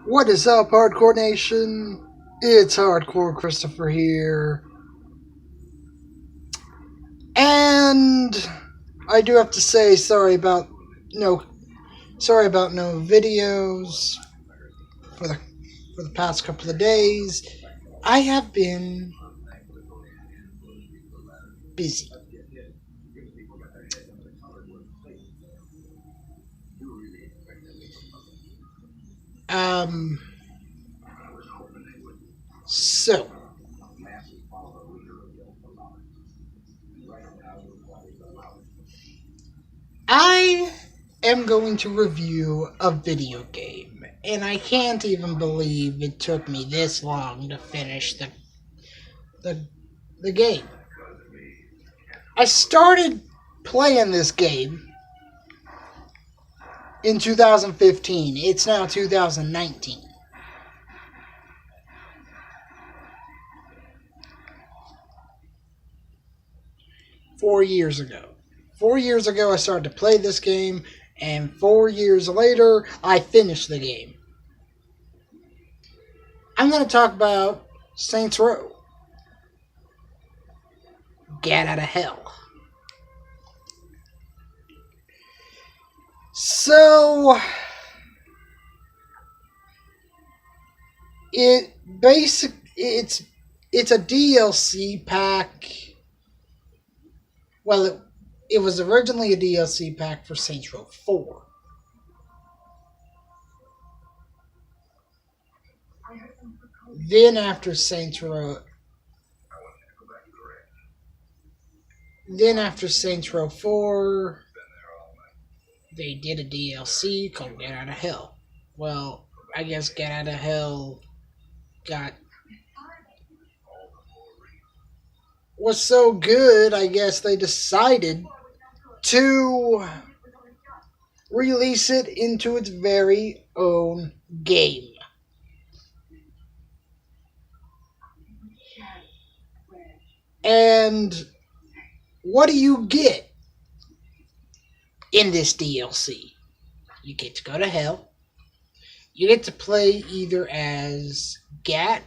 What is up, Hardcore Nation? It's Hardcore Christopher here. And I do have to say no no videos for the past couple of days. I have been busy. Um so I am going to review a video game, and I can't even believe it took me this long to finish the game. I started playing this game in 2015. It's now 2019. Four years ago. 4 years ago, I started to play this game, and 4 years later, I finished the game. I'm going to talk about Saints Row. Get out of hell. So, it's a DLC pack. Well, it was originally a DLC pack for Saints Row 4. Then after Saints Row 4, they did a DLC called Get Out of Hell. Well, I guess Get Out of Hell was so good, I guess they decided to release it into its very own game. And what do you get in this DLC? You get to go to hell. You get to play either as Gat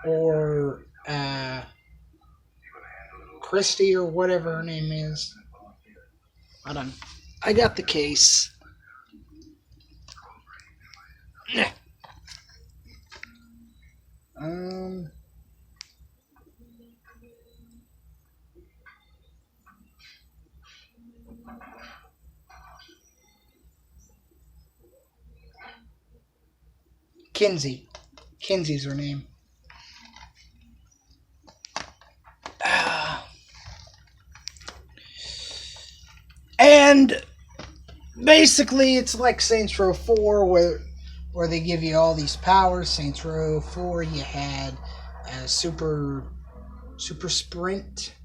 or Christy or whatever her name is. Hold on. I got the case. Kinsey. Kinsey's her name. And basically, it's like Saints Row 4, where they give you all these powers. Saints Row 4, you had super sprint,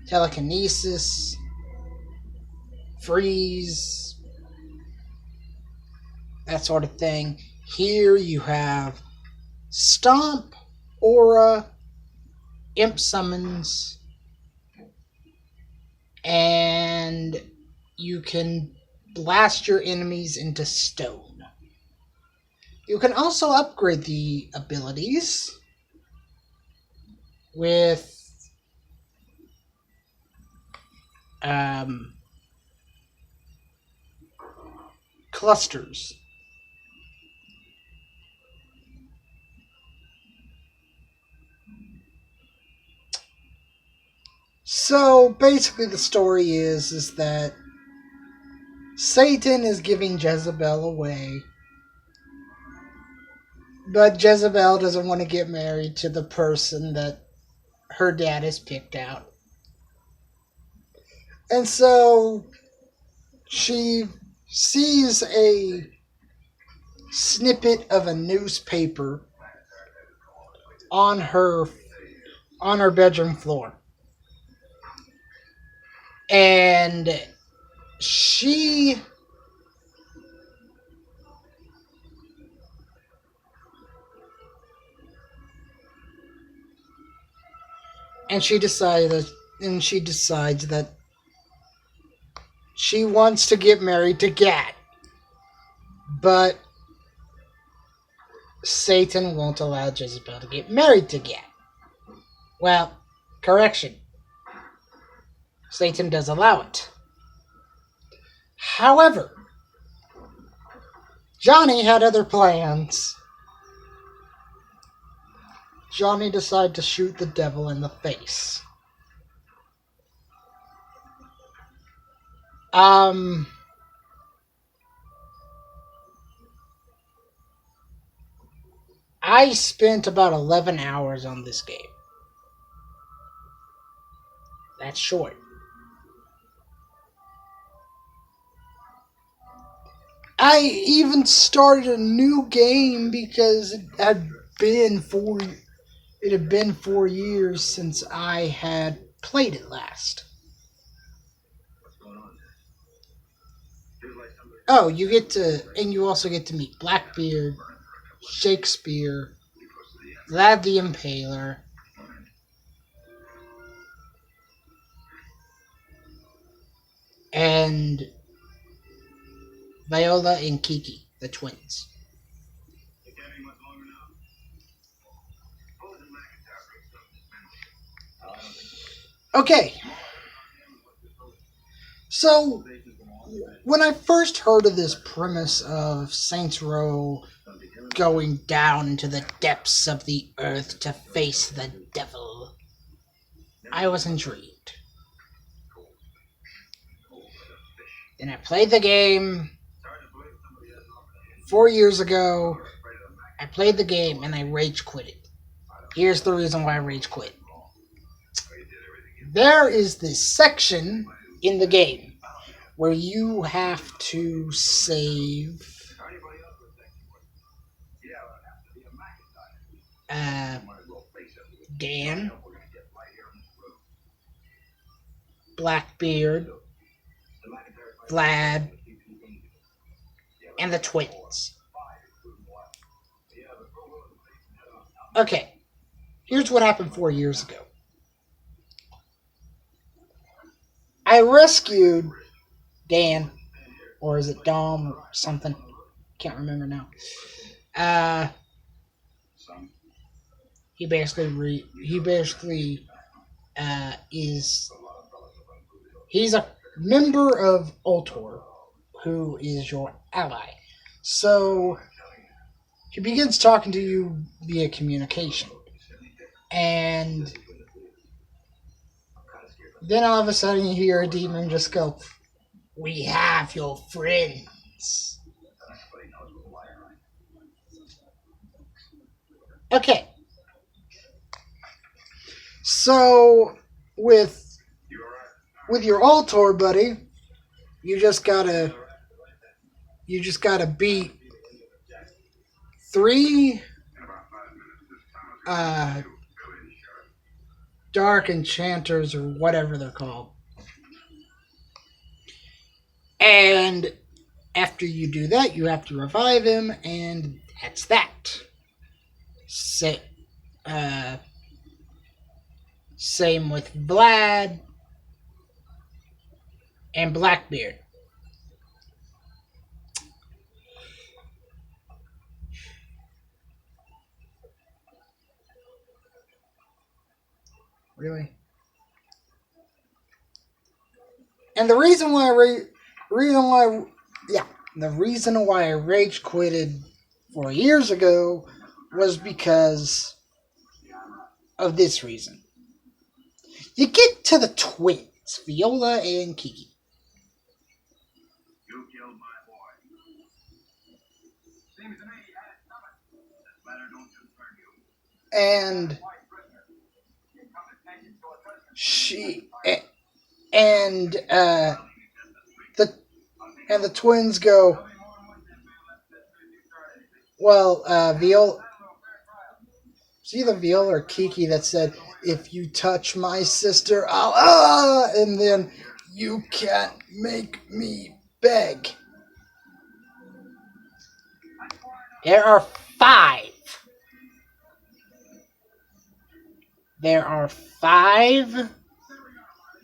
telekinesis, freeze, that sort of thing. Here you have stomp, aura, imp summons, and you can blast your enemies into stone. You can also upgrade the abilities with clusters. So basically the story is that Satan is giving Jezebel away, but Jezebel doesn't want to get married to the person that her dad has picked out. And so she sees a snippet of a newspaper on her bedroom floor. And she decides that She wants to get married to Gat, but Satan won't allow Jezebel to get married to Gat. Well, correction. Satan does allow it. However, Johnny had other plans. Johnny decided to shoot the devil in the face. I spent about 11 hours on this game. That's short. I even started a new game because it had been 4 years since I had played it last. Oh, you also get to meet Blackbeard, Shakespeare, Vlad the Impaler, and Viola and Kiki, the twins. Okay. So, when I first heard of this premise of Saints Row going down into the depths of the earth to face the devil, I was intrigued. Then I played the game 4 years ago. I played the game and I rage quit it. Here's the reason why I rage quit. There is this section in the game where you have to save Dan, Blackbeard, Vlad, and the twins. Okay, here's what happened 4 years ago. I rescued Dan, or is it Dom or something? Can't remember now. He basically is he's a member of outta, who is your ally. So he begins talking to you via communication, and then all of a sudden you hear a demon just go, "We have your friends." Okay. So with your Altor buddy, you just gotta beat 3 dark enchanters or whatever they're called. And after you do that, you have to revive him, and that's that. Same with Vlad and Blackbeard. Really? And the reason why I rage quitted 4 years ago was because of this reason. You get to the twins, Viola and Kiki. You killed my boy. Seems to me you had it coming. This matter don't concern you. And the twins go, well, Viola. It's either Viola or Kiki that said, "If you touch my sister, I'll and then you can't make me beg." There are 5. There are 5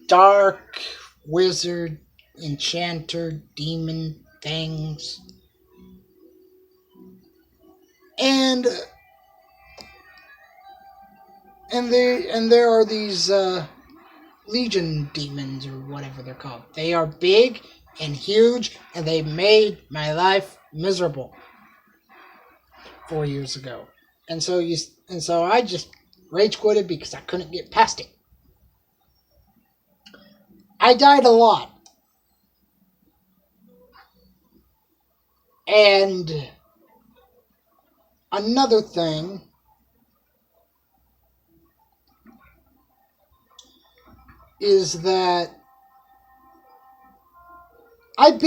dark wizard enchanter, demon things. And there are these legion demons or whatever they're called. They are big and huge, and they made my life miserable 4 years ago. And so I just rage quitted because I couldn't get past it. I died a lot. And another thing is that I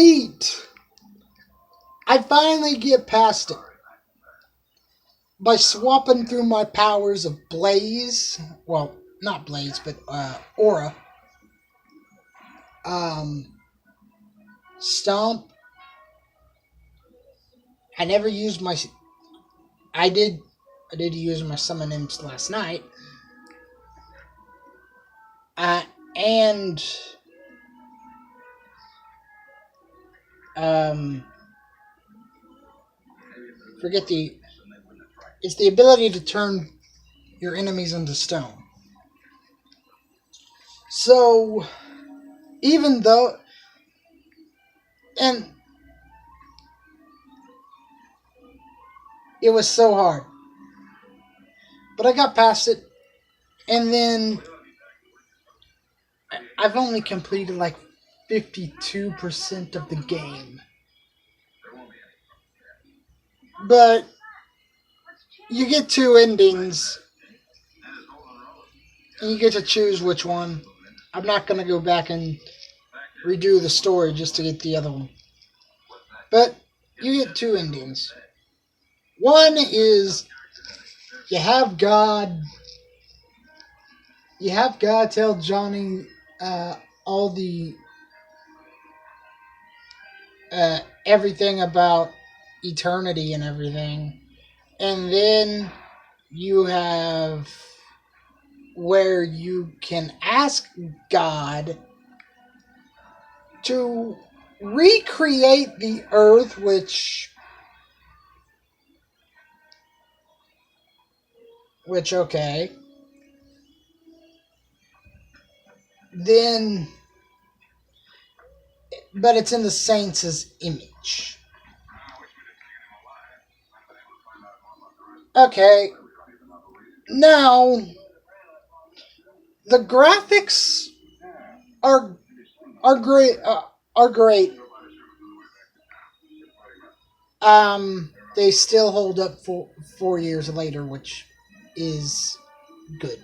finally get past it by swapping through my powers of Blaze. Well, not Blaze, but Aura. Stomp. I never used my... I did use my summon imps last night. And it's the ability to turn your enemies into stone. So even though, and it was so hard, but I got past it, and then I've only completed like 52% of the game. But you get 2 endings, and you get to choose which one. I'm not going to go back and redo the story just to get the other one. But you get 2 endings. One is you have God tell Johnny all the everything about eternity and everything. And then you have where you can ask God to recreate the earth, which okay. Then, but it's in the saints' image. Okay. Now, the graphics are great. Are great. They still hold up 4 years later, which is good.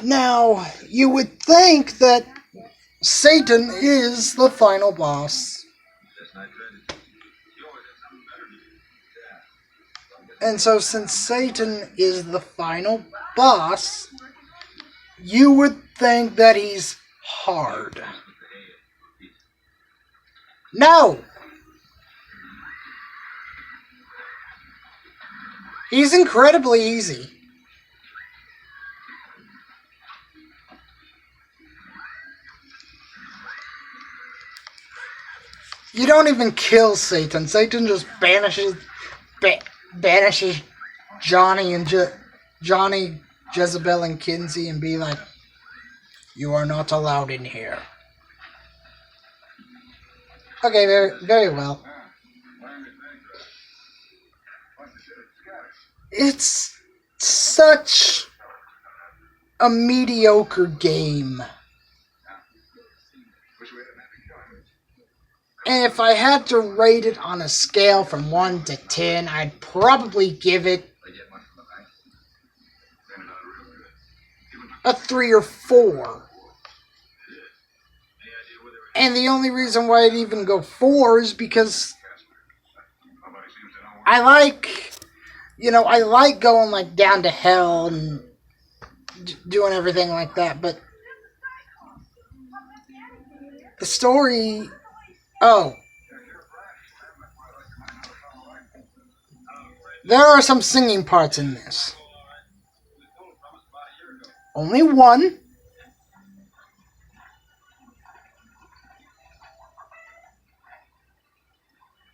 Now you would think that Satan is the final boss. And so since Satan is the final boss, you would think that he's hard. No! He's incredibly easy. You don't even kill Satan. Satan just banishes Johnny and Johnny, Jezebel, and Kinsey and be like, "You are not allowed in here." Okay, very well. It's such a mediocre game. And if I had to rate it on a scale from 1 to 10, I'd probably give it a 3 or 4. And the only reason why I'd even go 4 is because I like, I like going like down to hell and doing everything like that, but the story, oh, there are some singing parts in this. Only one.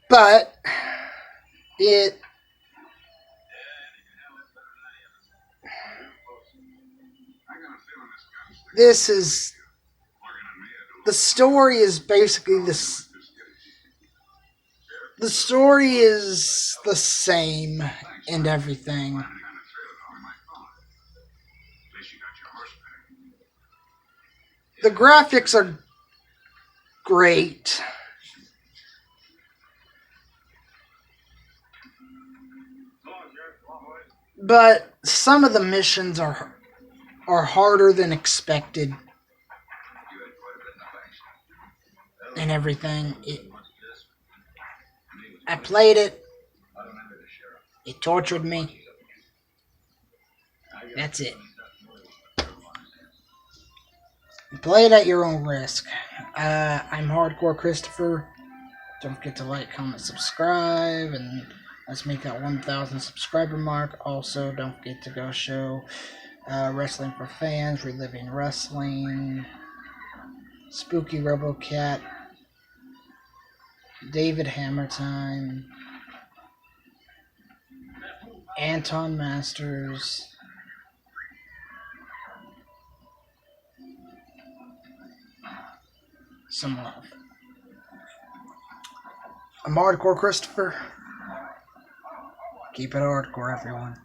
But it this is the story is basically this the story is the same and everything. The graphics are great. But some of the missions are harder than expected and everything. I played it. It tortured me. That's it. Play it at your own risk. I'm Hardcore Christopher. Don't forget to like, comment, subscribe, and let's make that 1,000 subscriber mark. Also, don't forget to go show Wrestling for Fans, Reliving Wrestling, Spooky RoboCat, David Hammer Time, Anton Masters, some love. I'm Hardcore Christopher. Keep it hardcore, everyone.